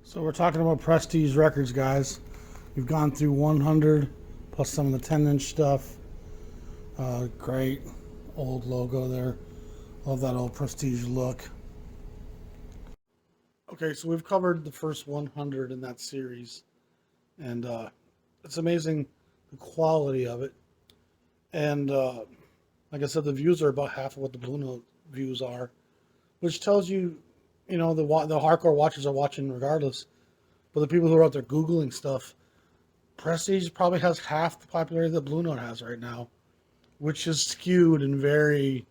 So we're talking about Prestige Records, guys. We've gone through 100 plus some of the 10-inch stuff. Great old logo there. Love that old Prestige look. Okay, so we've covered the first 100 in that series, and it's amazing the quality of it. And like I said, the views are about half of what the Blue Note views are, which tells you, the hardcore watchers are watching regardless. But the people who are out there Googling stuff, Prestige probably has half the popularity that Blue Note has right now, which is skewed and very...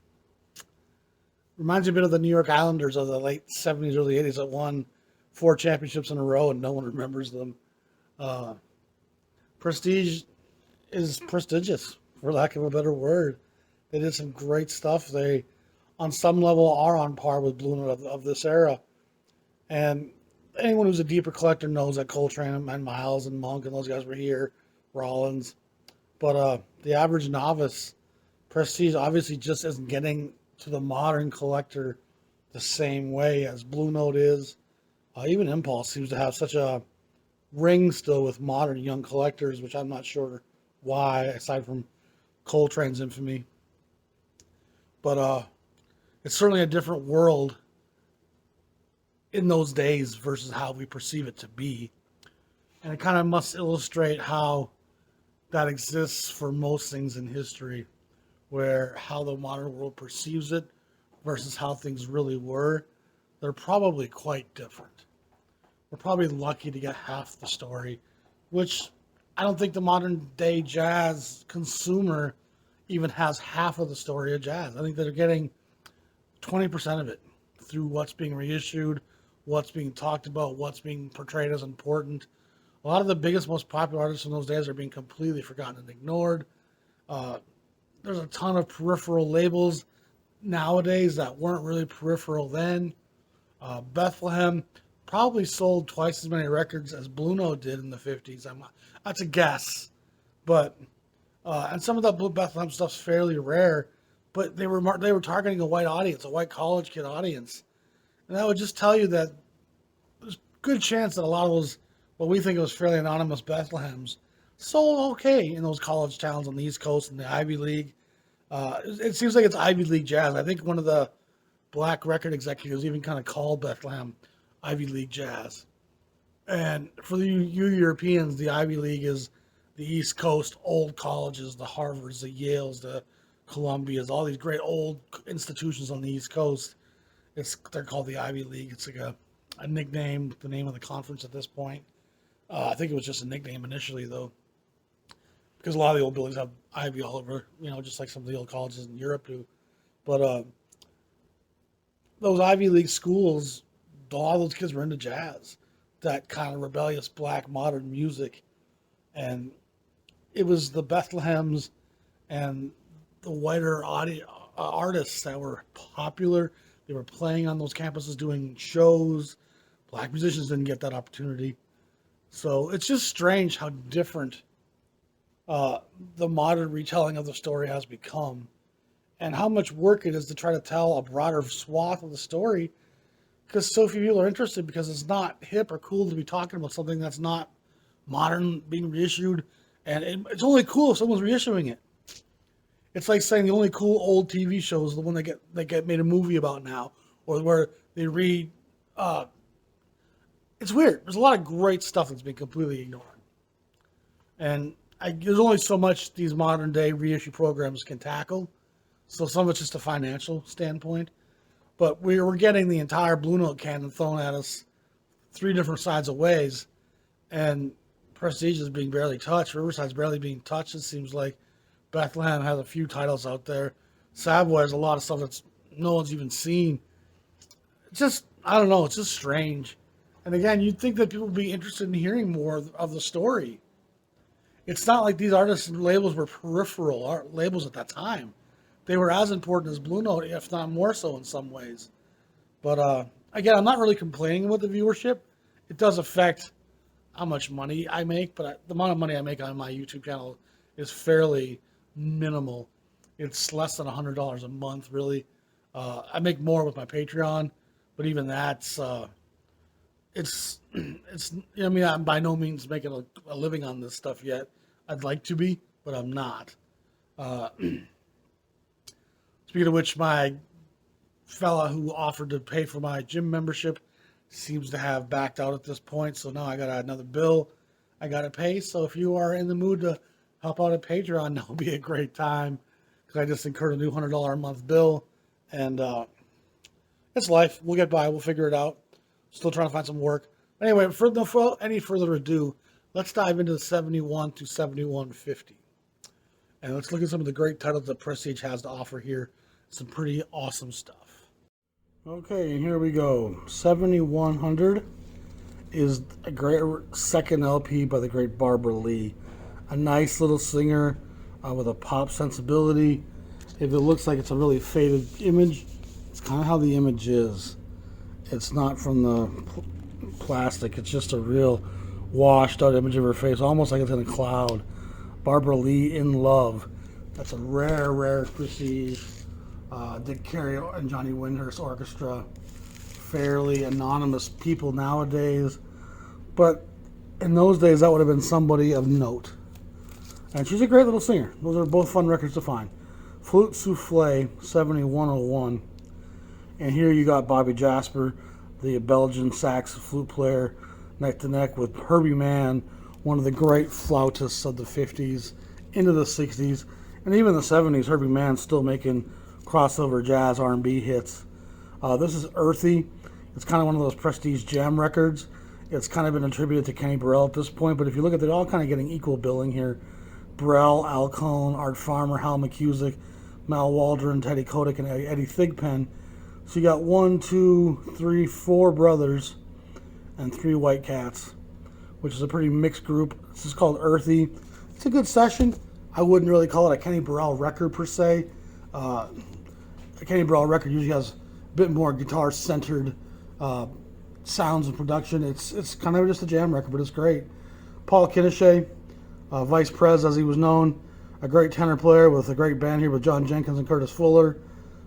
Reminds me a bit of the New York Islanders of the late 70s, early 80s that won 4 championships in a row and no one remembers them. Prestige is prestigious, for lack of a better word. They did some great stuff. They, on some level, are on par with Blue Note of this era. And anyone who's a deeper collector knows that Coltrane and Miles and Monk and those guys were here, Rollins. But the average novice, Prestige obviously just isn't getting to the modern collector the same way as Blue Note is. Even Impulse seems to have such a ring still with modern young collectors, which I'm not sure why, aside from Coltrane's infamy. But it's certainly a different world in those days versus how we perceive it to be. And it kind of must illustrate how that exists for most things in history, where how the modern world perceives it versus how things really were, they're probably quite different. We're probably lucky to get half the story, which I don't think the modern day jazz consumer even has half of the story of jazz. I think they're getting 20% of it through what's being reissued, what's being talked about, what's being portrayed as important. A lot of the biggest, most popular artists in those days are being completely forgotten and ignored. There's a ton of peripheral labels nowadays that weren't really peripheral then. Bethlehem probably sold twice as many records as Blue Note did in the 50s. That's a guess. But and some of that Blue Bethlehem stuff's fairly rare, but they were targeting a white audience, a white college kid audience. And that would just tell you that there's a good chance that a lot of those, what we think of as fairly anonymous Bethlehems, sold okay in those college towns on the East Coast and the Ivy League. It seems like it's Ivy League jazz. I think one of the black record executives even kind of called Bethlehem Ivy League jazz. And for you Europeans, the Ivy League is the East Coast old colleges, the Harvards, the Yales, the Columbias, all these great old institutions on the East Coast. They're called the Ivy League. It's like a nickname, the name of the conference at this point. I think it was just a nickname initially, though, because a lot of the old buildings have Ivy all over, just like some of the old colleges in Europe do. But those Ivy League schools, a lot of those kids were into jazz, that kind of rebellious black modern music. And it was the Bethlehems and the whiter artists that were popular. They were playing on those campuses, doing shows. Black musicians didn't get that opportunity. So it's just strange how different the modern retelling of the story has become, and how much work it is to try to tell a broader swath of the story, because so few people are interested, because it's not hip or cool to be talking about something that's not modern being reissued, and it's only cool if someone's reissuing it. It's like saying the only cool old TV show is the one that get made a movie about now, or where they read. It's weird. There's a lot of great stuff that's been completely ignored, and there's only so much these modern day reissue programs can tackle. So some of it's just a financial standpoint, but we're getting the entire Blue Note canon thrown at us 3 different sides of ways, and Prestige is being barely touched. Riverside's barely being touched. It seems like Bethlehem has a few titles out there. Savoy has a lot of stuff that's no one's even seen. It's just, I don't know, it's just strange. And again, you'd think that people would be interested in hearing more of the story. It's not like these artists and labels were peripheral labels at that time. They were as important as Blue Note, if not more so in some ways. But again, I'm not really complaining about the viewership. It does affect how much money I make, but the amount of money I make on my YouTube channel is fairly minimal. It's less than $100 a month, really. I make more with my Patreon, but even that's I mean, I'm by no means making a living on this stuff yet. I'd like to be, but I'm not. Uh, Speaking of which, my fella who offered to pay for my gym membership seems to have backed out at this point. So now I got another bill I got to pay. So if you are in the mood to help out at Patreon, that'll be a great time, because I just incurred a new $100 a month bill, and it's life. We'll get by. We'll figure it out. Still trying to find some work. Anyway, for any further ado, let's dive into the 71 to 7150. And let's look at some of the great titles that Prestige has to offer here. Some pretty awesome stuff. Okay, and here we go. 7100 is a great second LP by the great Barbara Lee. A nice little singer with a pop sensibility. If it looks like it's a really faded image, it's kind of how the image is. It's not from the plastic. It's just a real washed out image of her face, almost like it's in a cloud. Barbara Lee, In Love. That's a rare Prestige. Dick Carey and Johnny Windhurst Orchestra. Fairly anonymous people nowadays, but in those days that would have been somebody of note. And she's a great little singer. Those are both fun records to find. Flute Souffle, 7101. And here you got Bobby Jasper, the Belgian sax flute player, neck to neck with Herbie Mann, one of the great flautists of the 50s into the 60s, and even the 70s. Herbie Mann's still making crossover jazz R&B hits. This is Earthy. It's kind of one of those Prestige jam records. It's kind of been attributed to Kenny Burrell at this point, but if you look at it, they're all kind of getting equal billing here. Burrell, Al Cohn, Art Farmer, Hal McCusick, Mal Waldron, Teddy Kotick, and Eddie Thigpen. So you got 1, 2, 3, 4 brothers and 3 white cats, which is a pretty mixed group. This is called Earthy. It's a good session. I wouldn't really call it a Kenny Burrell record per se. A Kenny Burrell record usually has a bit more guitar-centered sounds and production. It's kind of just a jam record, but it's great. Paul Kinneshay, Vice Prez as he was known, a great tenor player with a great band here with John Jenkins and Curtis Fuller,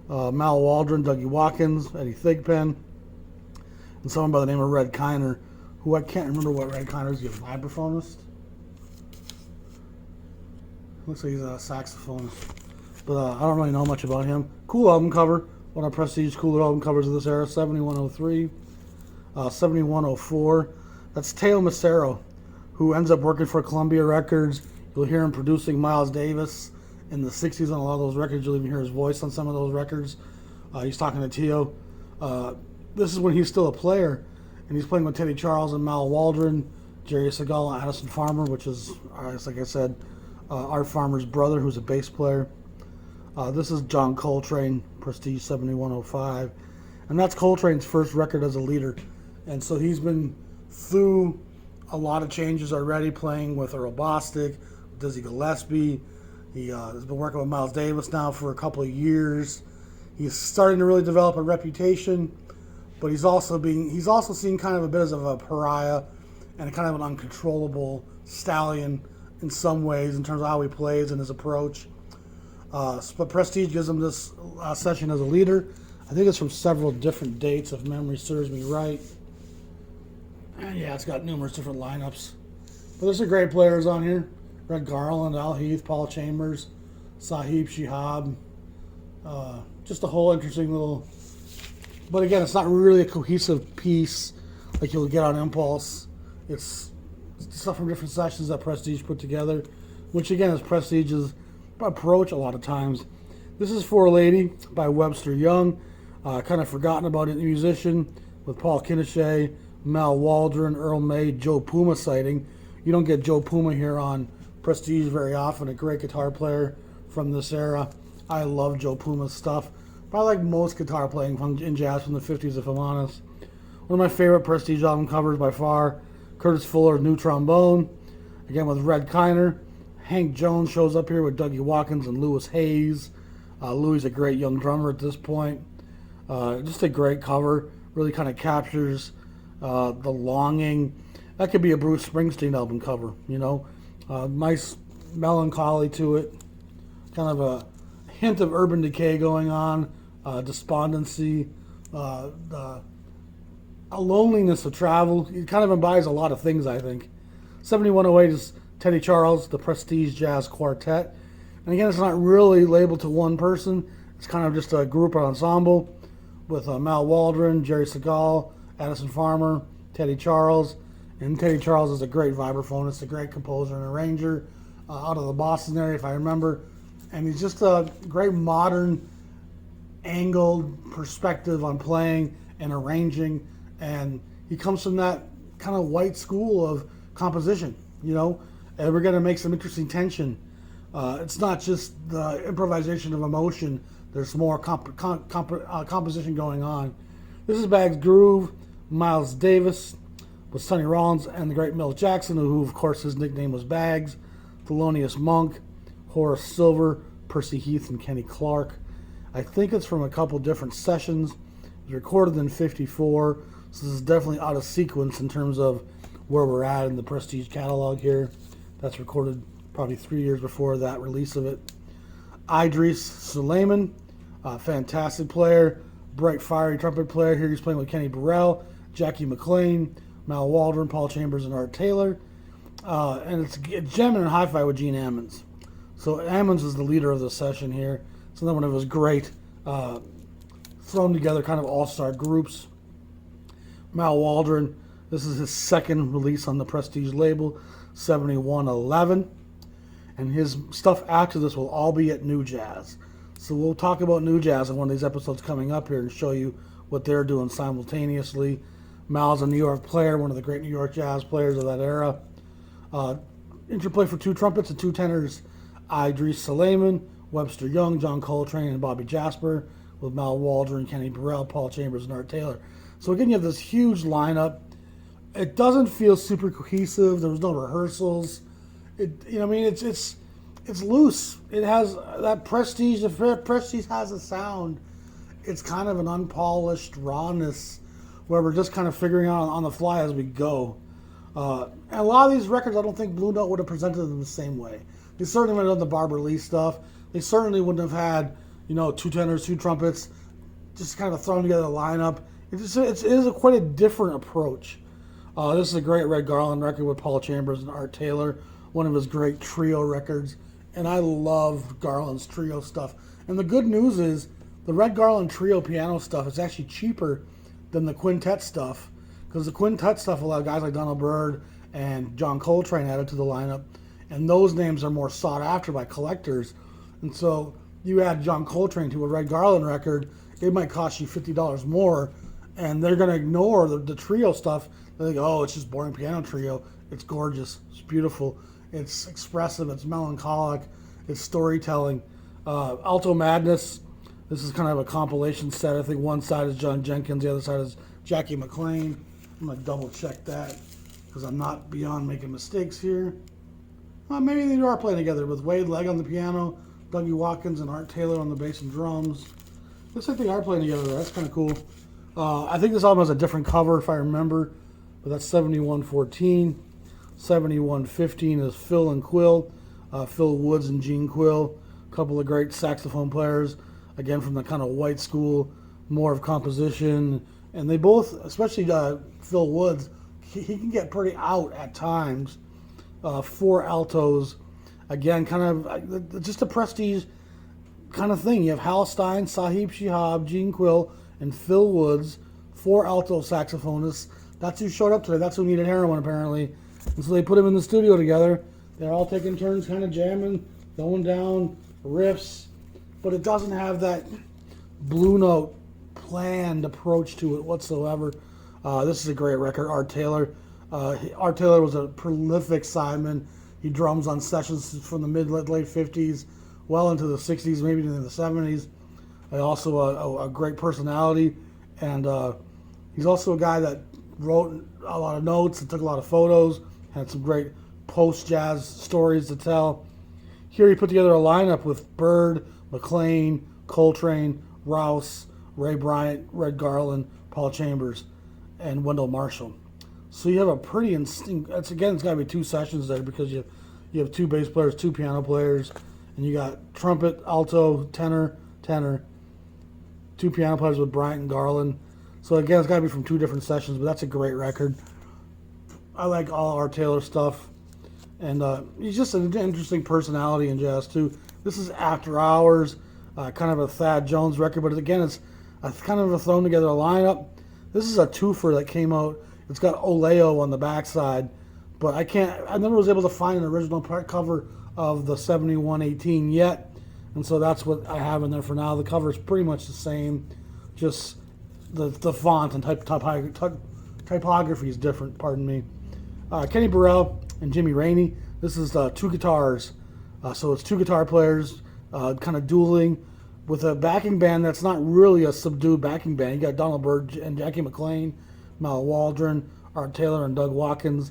Mal Waldron, Dougie Watkins, Eddie Thigpen, and someone by the name of Red Kiner, who I can't remember what Red Kiner is. He's a vibraphonist. Looks like he's a saxophonist, but I don't really know much about him. Cool album cover. One of Prestige's cooler album covers of this era. 7103, 7104. That's Teo Macero, who ends up working for Columbia Records. You'll hear him producing Miles Davis in the 60s on a lot of those records. You'll even hear his voice on some of those records. He's talking to Teo. This is when he's still a player, and he's playing with Teddy Charles and Mal Waldron, Jerry Segal, and Addison Farmer, which is, like I said, Art Farmer's brother, who's a bass player. This is John Coltrane, Prestige 7105. And that's Coltrane's first record as a leader. And so he's been through a lot of changes already, playing with Earl Bostic, Dizzy Gillespie. He has been working with Miles Davis now for a couple of years. He's starting to really develop a reputation, but he's also seen kind of a bit of a pariah and a kind of an uncontrollable stallion in some ways in terms of how he plays and his approach. But Prestige gives him this session as a leader. I think it's from several different dates, if memory serves me right. And yeah, it's got numerous different lineups. But there's some great players on here. Red Garland, Al Heath, Paul Chambers, Sahib Shihab. Just a whole interesting little... But again, it's not really a cohesive piece like you'll get on Impulse. It's stuff from different sessions that Prestige put together, which again is Prestige's approach a lot of times. This is For a Lady by Webster Young, kind of forgotten about it, musician, with Paul Kinneshay, Mal Waldron, Earl May, Joe Puma sighting. You don't get Joe Puma here on Prestige very often, a great guitar player from this era. I love Joe Puma's stuff. Probably like most guitar playing in jazz from the 50s, if I'm honest. One of my favorite Prestige album covers by far, Curtis Fuller's New Trombone, again with Red Kiner. Hank Jones shows up here with Dougie Watkins and Lewis Hayes. Louis a great young drummer at this point. Just a great cover. Really kind of captures the longing. That could be a Bruce Springsteen album cover, you know. Nice melancholy to it. Kind of a hint of urban decay going on. Despondency. a loneliness of travel. It kind of embodies a lot of things, I think. 7108 is Teddy Charles, the Prestige Jazz Quartet. And again, it's not really labeled to one person. It's kind of just a group or ensemble with Mal Waldron, Jerry Segal, Addison Farmer, Teddy Charles. And Teddy Charles is a great vibraphonist, a great composer and arranger out of the Boston area, if I remember. And he's just a great modern angled perspective on playing and arranging. And he comes from that kind of white school of composition, you know. And we're going to make some interesting tension. It's not just the improvisation of emotion. There's more composition going on. This is Bags Groove, Miles Davis with Sonny Rollins and the great Milt Jackson, who of course his nickname was Bags, Thelonious Monk, Horace Silver, Percy Heath, and Kenny Clark. I think it's from a couple different sessions. It was recorded in '54, so this is definitely out of sequence in terms of where we're at in the Prestige catalog here. That's recorded probably 3 years before that release of it. Idris Suleiman, fantastic player, bright, fiery trumpet player. Here he's playing with Kenny Burrell, Jackie McLean, Mal Waldron, Paul Chambers, and Art Taylor. And it's jamming and hi-fi with Gene Ammons. So Ammons is the leader of the session here. It's another one of his great thrown together kind of all-star groups. Mal Waldron, this is his second release on the Prestige label, 7111. And his stuff after this will all be at New Jazz. So we'll talk about New Jazz in one of these episodes coming up here and show you what they're doing simultaneously. Mal's a New York player, one of the great New York jazz players of that era. Interplay for two trumpets and two tenors, Idris Suleiman, Webster Young, John Coltrane, and Bobby Jasper, with Mal Waldron, Kenny Burrell, Paul Chambers, and Art Taylor. So again, you have this huge lineup. It doesn't feel super cohesive. There was no rehearsals. It's loose. It has that Prestige. The Prestige has a sound. It's kind of an unpolished rawness where we're just kind of figuring out on the fly as we go. And a lot of these records, I don't think Blue Note would have presented them the same way. They certainly would have done the Barbara Lee stuff. They certainly wouldn't have had, two tenors, two trumpets, just kind of thrown together a lineup. It is quite a different approach. This is a great Red Garland record with Paul Chambers and Art Taylor, one of his great trio records. And I love Garland's trio stuff. And the good news is the Red Garland trio piano stuff is actually cheaper than the quintet stuff, because the quintet stuff, a lot of guys like Donald Byrd and John Coltrane added to the lineup, and those names are more sought after by collectors. And so you add John Coltrane to a Red Garland record, it might cost you $50 more, and they're going to ignore the trio stuff. They think, oh, it's just boring piano trio. It's gorgeous. It's beautiful. It's expressive. It's melancholic. It's storytelling. Alto Madness. This is kind of a compilation set. I think one side is John Jenkins. The other side is Jackie McLean. I'm going to double check that because I'm not beyond making mistakes here. Well, maybe they are playing together with Wade Legg on the piano, Dougie Watkins and Art Taylor on the bass and drums. Looks like they are playing together. That's kind of cool. I think this album has a different cover if I remember, but that's 7114. 7115 is Phil and Quill, Phil Woods and Gene Quill, a couple of great saxophone players, again from the kind of white school, more of composition, and they both, especially Phil Woods, he can get pretty out at times. 4 altos, again, kind of just a Prestige kind of thing. You have Hal Stein, Sahib Shihab, Gene Quill, and Phil Woods, 4 alto saxophonists. That's who showed up today. That's who needed heroin, apparently. And so they put them in the studio together. They're all taking turns kind of jamming, going down riffs, but it doesn't have that Blue Note planned approach to it whatsoever. This is a great record. Art Taylor was a prolific sideman. He drums on sessions from the late 50s, well into the 60s, maybe into the 70s. Also a great personality, and he's also a guy that wrote a lot of notes and took a lot of photos, had some great post-jazz stories to tell. Here he put together a lineup with Byrd, McLean, Coltrane, Rouse, Ray Bryant, Red Garland, Paul Chambers, and Wendell Marshall. So you have a pretty it's got to be 2 sessions there, because you have 2 bass players, 2 piano players, and you got trumpet, alto, tenor, 2 piano players with Bryant and Garland. So again, it's got to be from 2 different sessions, but that's a great record. I like all our Taylor stuff. And he's just an interesting personality in jazz, too. This is After Hours, kind of a Thad Jones record, but again, it's kind of a thrown together lineup. This is a twofer that came out. It's got Oleo on the backside, but I never was able to find an original cover of the 7118 yet, and so that's what I have in there for now. The cover is pretty much the same, just the font and typography is different, pardon me. Kenny Burrell and Jimmy Rainey. This is 2 guitars, so it's 2 guitar players kind of dueling with a backing band that's not really a subdued backing band. You got Donald Byrd and Jackie McLean, Mal Waldron, Art Taylor, and Doug Watkins.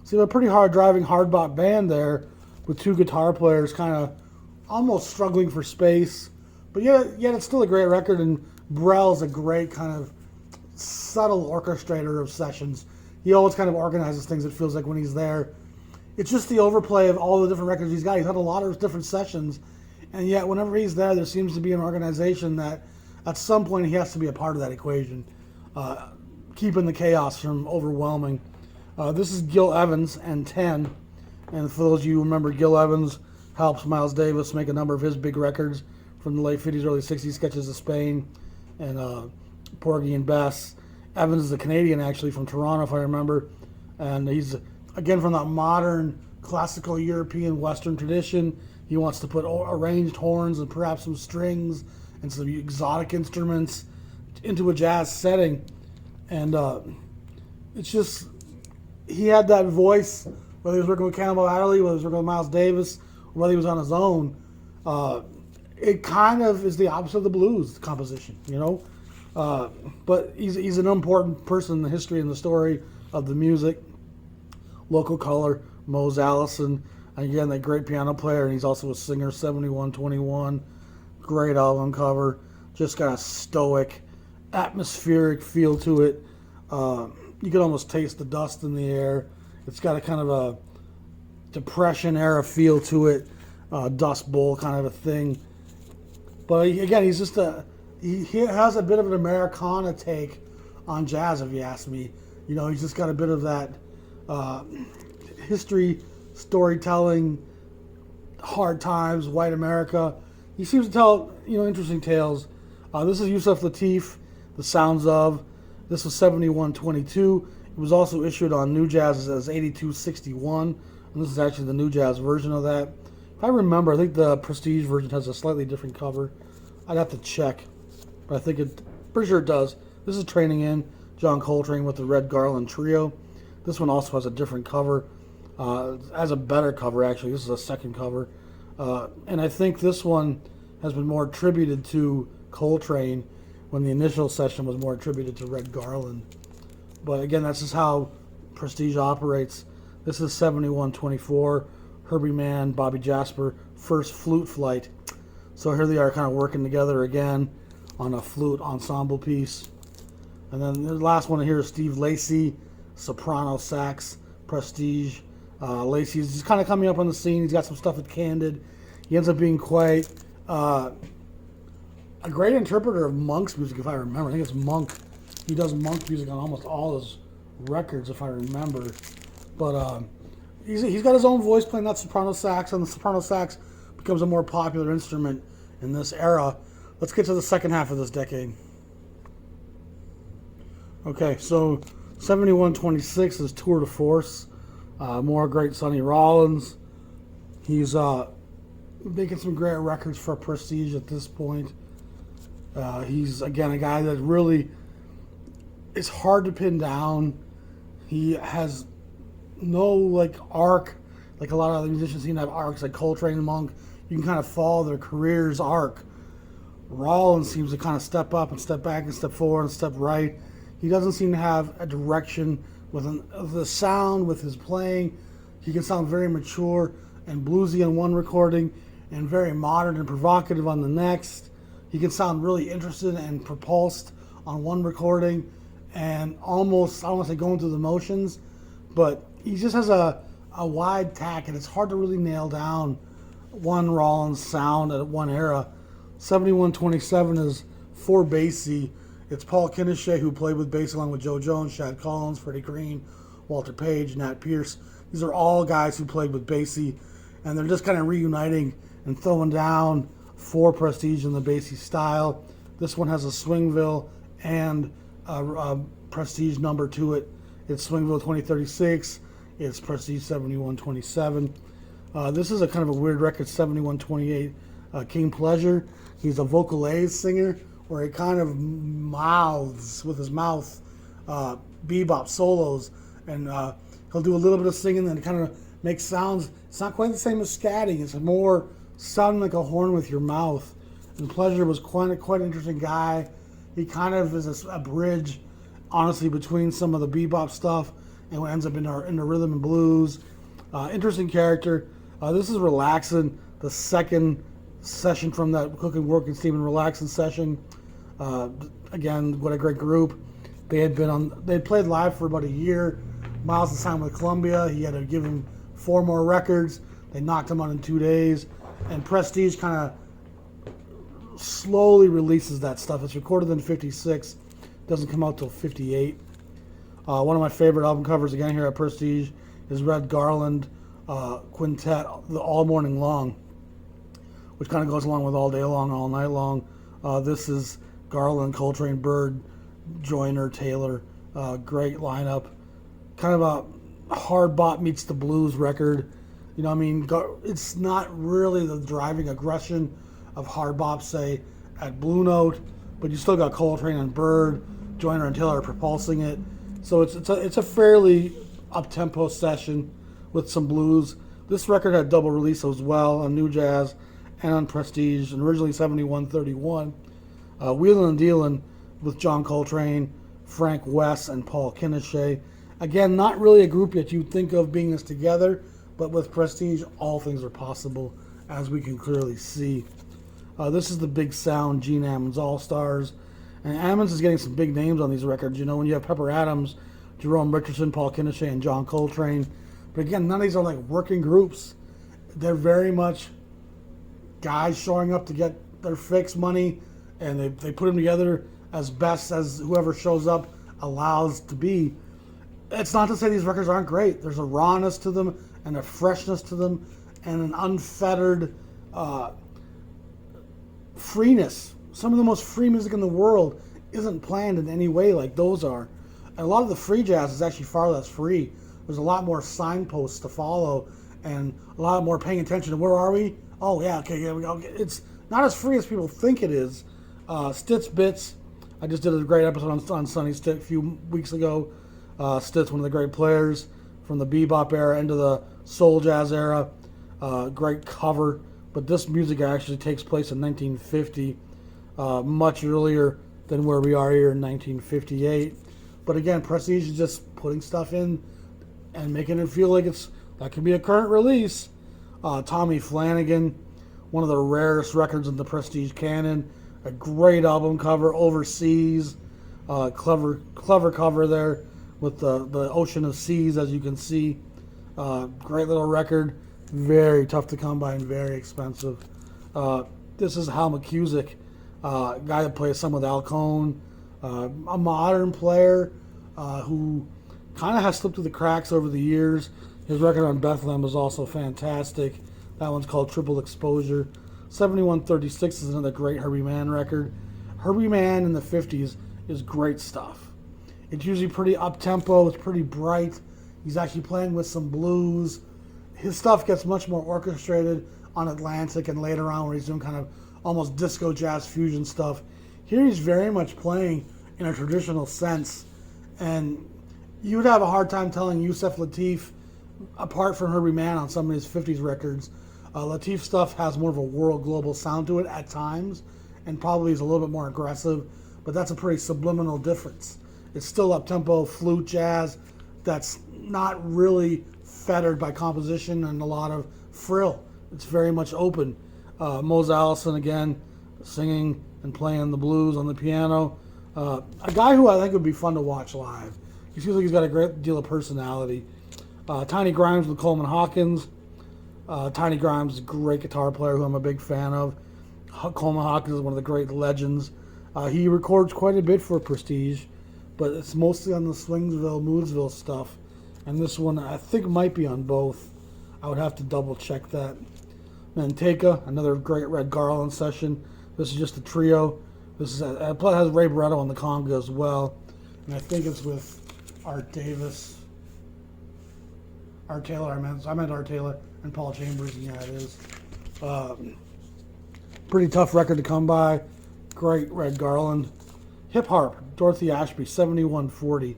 So you have a pretty hard-driving, hard-bought band there with 2 guitar players kind of almost struggling for space. But yet it's still a great record, and Burrell's a great kind of subtle orchestrator of sessions. He always kind of organizes things, it feels like, when he's there. It's just the overplay of all the different records he's got. He's had a lot of different sessions, and yet whenever he's there seems to be an organization that at some point he has to be a part of that equation, keeping the chaos from overwhelming. This is Gil Evans and 10, and for those of you who remember, Gil Evans helps Miles Davis make a number of his big records from the late 50s, early 60s, Sketches of Spain, and Porgy and Bess. Evans is a Canadian, actually, from Toronto, if I remember, and he's, again, from that modern, classical European Western tradition. He wants to put arranged horns and perhaps some strings and some exotic instruments into a jazz setting. And it's just, he had that voice, whether he was working with Cannonball Adderley, whether he was working with Miles Davis, or whether he was on his own. It kind of is the opposite of the blues composition, you know? But he's an important person in the history and the story of the music. Local Color, Mose Allison, again, that great piano player, and he's also a singer, 7121, great album cover, just got a stoic, atmospheric feel to it. You can almost taste the dust in the air. It's got a kind of a Depression era feel to it, Dust Bowl kind of a thing. But again, he's just he has a bit of an Americana take on jazz, if you ask me. You know, he's just got a bit of that history, storytelling, hard times, white America. He seems to tell, you know, interesting tales. This is Yusef Lateef, The Sounds Of. This was 7122. It was also issued on New Jazz as 8261. And this is actually the New Jazz version of that. If I remember, I think the Prestige version has a slightly different cover. I'd have to check, but I think pretty sure it does. This is Training In, John Coltrane with the Red Garland Trio. This one also has a different cover. Has a better cover, actually. This is a second cover. And I think this one has been more attributed to Coltrane when the initial session was more attributed to Red Garland. But again, that's just how Prestige operates. This is 7124, Herbie Mann, Bobby Jasper, first flute flight. So here they are kind of working together again on a flute ensemble piece. And then the last one here is Steve Lacy, soprano sax, Prestige. Lacy's just kind of coming up on the scene. He's got some stuff with Candid. He ends up being quite a great interpreter of Monk's music, if I remember. I think it's Monk. He does Monk music on almost all his records, if I remember. But he's got his own voice playing that soprano sax, and the soprano sax becomes a more popular instrument in this era. Let's get to the second half of this decade. Okay, so 7126 is Tour de Force. More great Sonny Rollins. He's making some great records for Prestige at this point. He's, again, a guy that really is hard to pin down. He has no, like, arc. Like a lot of other musicians seem to have arcs, like Coltrane and Monk. You can kind of follow their career's arc. Rollins seems to kind of step up and step back and step forward and step right. He doesn't seem to have a direction with the sound, with his playing. He can sound very mature and bluesy on one recording and very modern and provocative on the next. He can sound really interested and propulsed on one recording and almost, I don't want to say going through the motions, but he just has a wide tack, and it's hard to really nail down one Rollins sound at one era. 7127 is for Bassy. It's Paul Kinneshay, who played with Bassy along with Joe Jones, Shad Collins, Freddie Green, Walter Page, Nat Pierce. These are all guys who played with Bassy, and they're just kind of reuniting and throwing down for Prestige in the Bassy style. This one has a Swingville and a Prestige number to it. It's Swingville 2036. It's Prestige 7127. This is a kind of a weird record, 7128. King Pleasure. He's a vocalaise singer where he kind of mouths with his mouth bebop solos, and he'll do a little bit of singing and kind of make sounds. It's not quite the same as scatting. It's more sounding like a horn with your mouth. And Pleasure was quite an interesting guy. He kind of is a bridge, honestly, between some of the bebop stuff and what ends up in the rhythm and blues. Interesting character. This is Relaxin', the second session from that Cooking, Working, Steaming, Relaxin' session. Again, what a great group. They'd played live for about a year. Miles had signed with Columbia. He had to give him 4 more records. They knocked him out in 2 days. And Prestige kind of slowly releases that stuff. It's recorded in 56. Doesn't come out till 58. One of my favorite album covers again here at Prestige is Red Garland Quintet, the All Morning Long, which kind of goes along with All Day Long, All Night Long. This is Garland, Coltrane, Bird, Joyner, Taylor. Great lineup. Kind of a hard bop meets the blues record. You know, I mean, it's not really the driving aggression of hard bop, say, at Blue Note, but you still got Coltrane and Bird, Joyner and Taylor propulsing it. So it's a fairly up-tempo session with some blues. This record had double release as well on New Jazz and on Prestige, and originally 7131. Wheelin' and Dealin' with John Coltrane, Frank West, and Paul Kinneshay. Again, not really a group that you'd think of being this together, but with Prestige, all things are possible, as we can clearly see. This is the Big Sound, Gene Ammons All-Stars. And Ammons is getting some big names on these records. You know, when you have Pepper Adams, Jerome Richardson, Paul Kinneshay, and John Coltrane. But again, none of these are like working groups. They're very much guys showing up to get their fix money, and they put them together as best as whoever shows up allows to be. It's not to say these records aren't great. There's a rawness to them and a freshness to them and an unfettered freeness. Some of the most free music in the world isn't planned in any way like those are. And a lot of the free jazz is actually far less free. There's a lot more signposts to follow and a lot more paying attention to where are we? Oh, yeah, okay, yeah, we go. It's not as free as people think it is. Stitz Bits, I just did a great episode on Sonny Stitt a few weeks ago. Stitt's one of the great players from the bebop era into the soul jazz era. Great cover, but this music actually takes place in 1950, much earlier than where we are here in 1958. But again, Prestige is just putting stuff in and making it feel like that could be a current release. Tommy Flanagan, one of the rarest records in the Prestige canon. A great album cover, Overseas. Clever cover there with the Ocean of Seas, as you can see. Great little record. Very tough to come by and very expensive. This is Hal McCusick, guy that plays some with Al Cohn. A modern player who kind of has slipped through the cracks over the years. His record on Bethlehem is also fantastic. That one's called Triple Exposure. 7136 is another great Herbie Mann record. Herbie Mann in the 50s is great stuff. It's usually pretty up-tempo. It's pretty bright. He's actually playing with some blues. His stuff gets much more orchestrated on Atlantic and later on where he's doing kind of almost disco jazz fusion stuff. Here he's very much playing in a traditional sense. And you would have a hard time telling Yusef Lateef apart from Herbie Mann on some of his 50s records. Lateef stuff has more of a world global sound to it at times and probably is a little bit more aggressive, but that's a pretty subliminal difference. It's still up-tempo flute jazz that's not really fettered by composition and a lot of frill. It's very much open. Mose Allison, again, singing and playing the blues on the piano. A guy who I think would be fun to watch live. He seems like he's got a great deal of personality. Tiny Grimes with Coleman Hawkins. Tiny Grimes is a great guitar player who I'm a big fan of. Coleman Hawkins is one of the great legends He records quite a bit for Prestige, but it's mostly on the Swingsville, Moodsville stuff. And this one, I think, might be on both. I would have to double check that. Manteca, another great Red Garland session. This is just a trio. This is it has Ray Barretto on the conga as well. And I think it's with Art Davis. Art Taylor, I meant Art Taylor and Paul Chambers, and yeah, it is. Pretty tough record to come by. Great Red Garland. Hip Harp, Dorothy Ashby, 7140.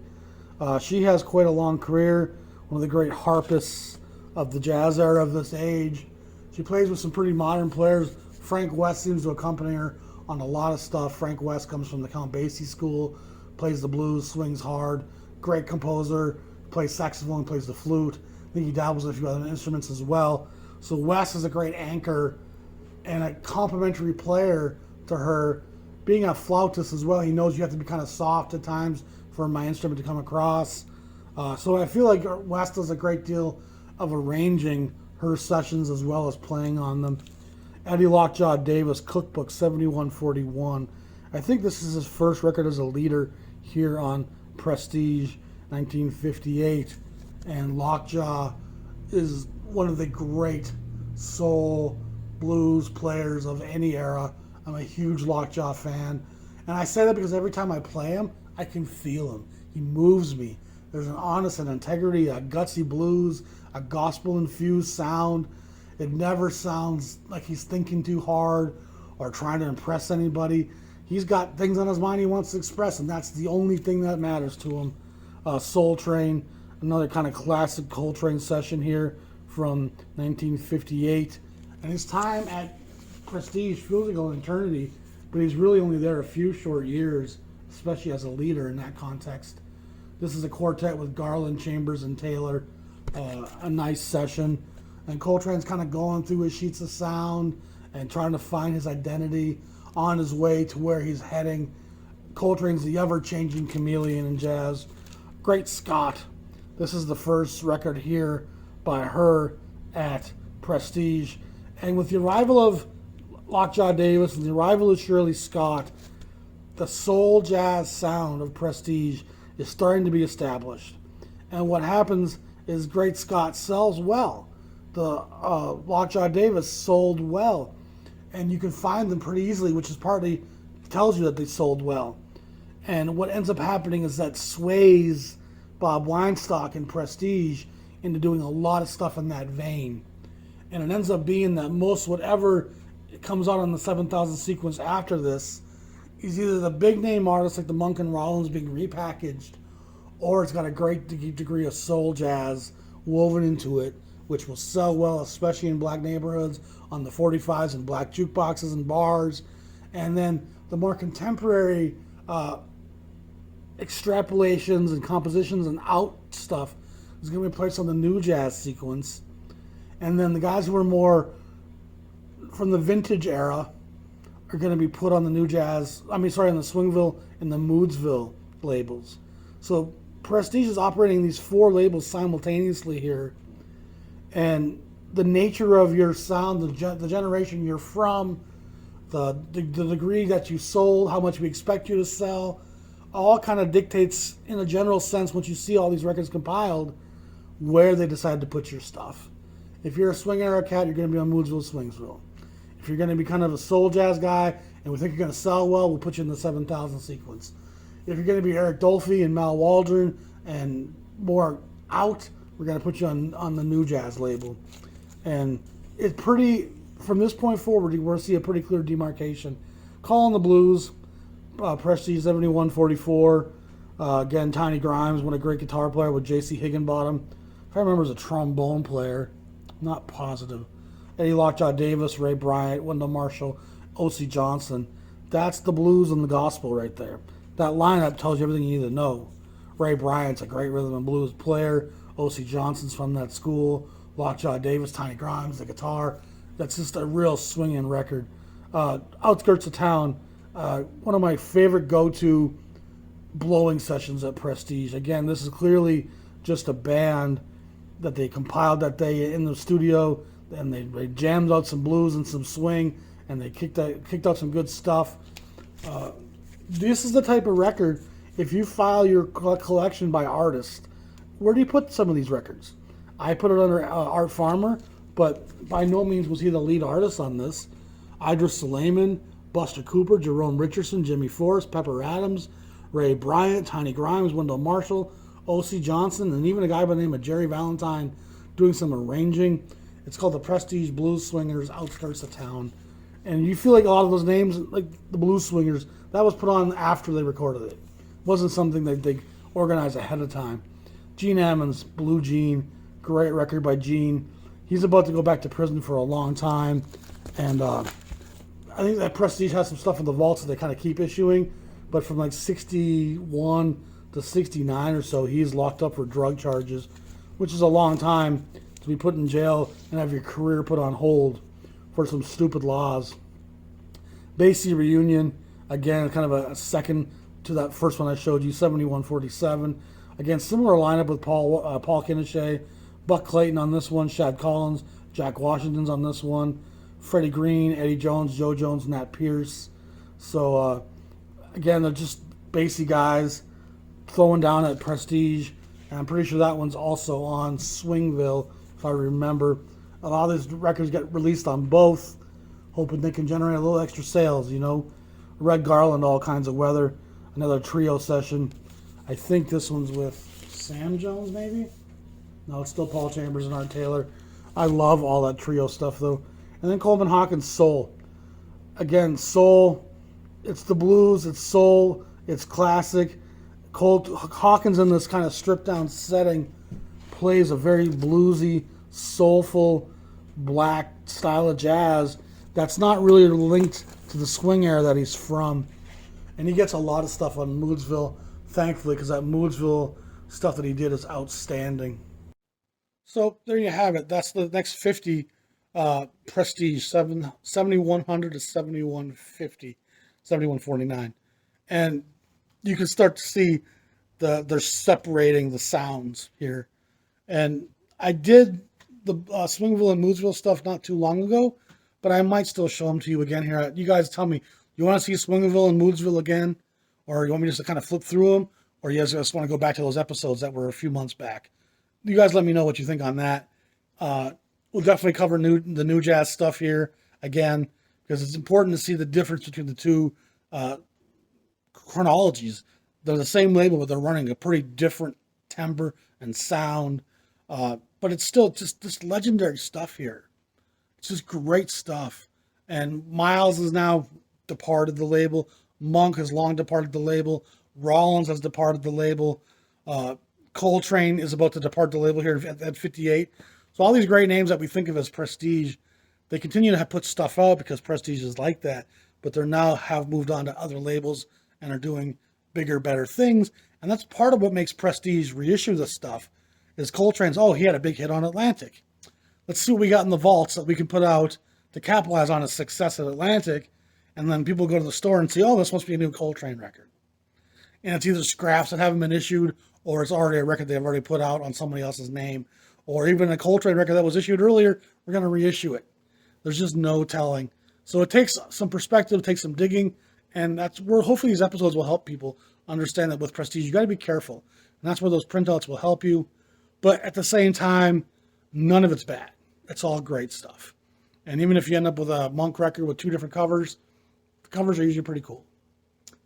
She has quite a long career. One of the great harpists of the jazz era of this age. She plays with some pretty modern players. Frank West seems to accompany her on a lot of stuff. Frank West comes from the Count Bassy school, plays the blues, swings hard. Great composer, plays saxophone, plays the flute. I think he dabbles in a few other instruments as well. So West is a great anchor and a complementary player to her. Being a flautist as well, he knows you have to be kind of soft at times for my instrument to come across. So I feel like West does a great deal of arranging her sessions as well as playing on them. Eddie Lockjaw Davis, Cookbook, 7141. I think this is his first record as a leader here on Prestige, 1958. And Lockjaw is one of the great soul blues players of any era. I'm a huge Lockjaw fan. And I say that because every time I play him, I can feel him. He moves me. There's an honest and integrity, a gutsy blues, a gospel-infused sound. It never sounds like he's thinking too hard or trying to impress anybody. He's got things on his mind he wants to express, and that's the only thing that matters to him. Soul Train, another kind of classic Coltrane session here from 1958. And his time at Prestige feels like an eternity, but he's really only there a few short years, especially as a leader in that context. This is a quartet with Garland, Chambers, and Taylor. A nice session. And Coltrane's kind of going through his sheets of sound and trying to find his identity on his way to where he's heading. Coltrane's the ever-changing chameleon in jazz. Great Scott. This is the first record here by her at Prestige. And with the arrival of Lockjaw Davis and the arrival of Shirley Scott, the soul jazz sound of Prestige is starting to be established. And what happens is Great Scott sells well. The Lockjaw Davis sold well. And you can find them pretty easily, which is partly tells you that they sold well. And what ends up happening is that sways Bob Weinstock and Prestige into doing a lot of stuff in that vein. And it ends up being that most whatever comes out on the 7,000 sequence after this is either the big name artists like the Monk and Rollins being repackaged, or it's got a great degree of soul jazz woven into it, which will sell well, especially in black neighborhoods, on the 45s and black jukeboxes and bars. And then the more contemporary extrapolations and compositions and out stuff is going to be placed on the new jazz sequence. And then the guys who are more from the vintage era are going to be put on the new jazz, on the Swingville and the Moodsville labels. So Prestige is operating these four labels simultaneously here. And the nature of your sound, the generation you're from, the degree that you sold, how much we expect you to sell, all kind of dictates, in a general sense, once you see all these records compiled, where they decide to put your stuff. If you're a swing era cat, you're going to be on Moodsville, Swingsville. If you're going to be kind of a soul jazz guy and we think you're going to sell well, we'll put you in the 7,000 sequence. If you're going to be Eric Dolphy and Mal Waldron and more out, we're going to put you on the new jazz label. And it's pretty, from this point forward, we're going to see a pretty clear demarcation. Call on the Blues, Prestige 7144. Again, Tiny Grimes, what a great guitar player with J.C. Higginbottom. If I remember, as a trombone player. I'm not positive. Eddie Lockjaw Davis, Ray Bryant, Wendell Marshall, O.C. Johnson. That's the blues and the gospel right there. That lineup tells you everything you need to know. Ray Bryant's a great rhythm and blues player. O.C. Johnson's from that school. Lockjaw Davis, Tiny Grimes, the guitar. That's just a real swinging record. Outskirts of Town, one of my favorite go-to blowing sessions at Prestige. Again, this is clearly just a band that they compiled that day in the studio, and they jammed out some blues and some swing, and they kicked out some good stuff. this is the type of record, if you file your collection by artist, where do you put some of these records? I put it under Art Farmer, but by no means was he the lead artist on this. Idris Suleiman, Buster Cooper, Jerome Richardson, Jimmy Forrest, Pepper Adams, Ray Bryant, Tiny Grimes, Wendell Marshall, O.C. Johnson, and even a guy by the name of Jerry Valentine doing some arranging. It's called the Prestige Blues Swingers, Outskirts of Town. And you feel like a lot of those names, like the Blues Swingers, that was put on after they recorded it. It wasn't something that they organized ahead of time. Gene Ammons, Blue Gene, great record by Gene. He's about to go back to prison for a long time. And I think that Prestige has some stuff in the vaults that they kind of keep issuing. But from like 61 to 69 or so, he's locked up for drug charges, which is a long time to be put in jail and have your career put on hold for some stupid laws. Bassy Reunion, again, kind of a second to that first one I showed you, 7147. Again, similar lineup with Paul Kinnichet, Buck Clayton on this one, Shad Collins, Jack Washington's on this one, Freddie Green, Eddie Jones, Joe Jones, Nat Pierce. So, again, they're just Bassy guys throwing down at Prestige. And I'm pretty sure that one's also on Swingville, if I remember. A lot of these records get released on both, hoping they can generate a little extra sales, you know. Red Garland, All Kinds of Weather, another trio session. I think this one's with Sam Jones, maybe? No, it's still Paul Chambers and Art Taylor. I love all that trio stuff, though. And then Coleman Hawkins, Soul. Again, Soul, it's the blues, it's soul, it's classic. Hawkins in this kind of stripped-down setting plays a very bluesy, soulful, black style of jazz that's not really linked to the swing era that he's from. And he gets a lot of stuff on Moodsville, thankfully, because that Moodsville stuff that he did is outstanding. So there you have it. That's the next 50 Prestige, 7100 to 7150, 7149. And you can start to see they're separating the sounds here. And I did the Swingville and Moodsville stuff not too long ago, but I might still show them to you again here. You guys tell me, you want to see Swingville and Moodsville again? Or you want me just to kind of flip through them? Or you guys just want to go back to those episodes that were a few months back? You guys let me know what you think on that. We'll definitely cover the new jazz stuff here again, because it's important to see the difference between the two chronologies. They're the same label, but they're running a pretty different timbre and sound. But it's still just this legendary stuff here. It's just great stuff. And Miles is now departed the label. Monk has long departed the label. Rollins has departed the label. Coltrane is about to depart the label here at 58. So all these great names that we think of as Prestige, they continue to put stuff out because Prestige is like that, but they're now have moved on to other labels and are doing bigger, better things. And that's part of what makes Prestige reissue this stuff, is Coltrane's, oh, he had a big hit on Atlantic. Let's see what we got in the vaults that we can put out to capitalize on his success at Atlantic. And then people go to the store and see, oh, this must be a new Coltrane record. And it's either scraps that haven't been issued, or it's already a record they've already put out on somebody else's name, or even a Coltrane record that was issued earlier, we're going to reissue it. There's just no telling. So it takes some perspective, takes some digging, and that's where hopefully these episodes will help people understand that with Prestige, you got to be careful. And that's where those printouts will help you. But at the same time, none of it's bad. It's all great stuff. And even if you end up with a Monk record with two different covers, the covers are usually pretty cool.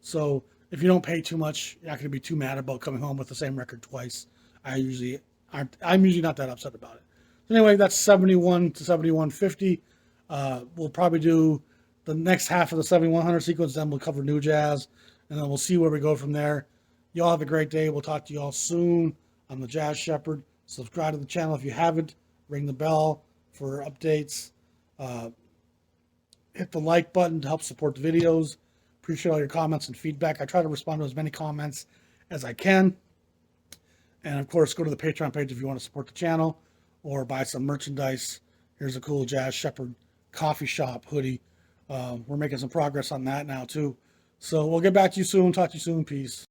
So if you don't pay too much, you're not going to be too mad about coming home with the same record twice. I'm usually not that upset about it. So anyway, that's 71 to 7150. We'll probably do the next half of the 7100 sequence, then we'll cover new jazz, and then we'll see where we go from there. Y'all have a great day. We'll talk to you all soon. I'm the Jazz Shepherd. Subscribe to the channel if you haven't. Ring the bell for updates. Hit the like button to help support the videos. Appreciate all your comments and feedback. I try to respond to as many comments as I can. And of course, go to the Patreon page if you want to support the channel or buy some merchandise. Here's a cool Jazz Shepherd coffee shop hoodie. We're making some progress on that now too. So we'll get back to you soon. Talk to you soon. Peace.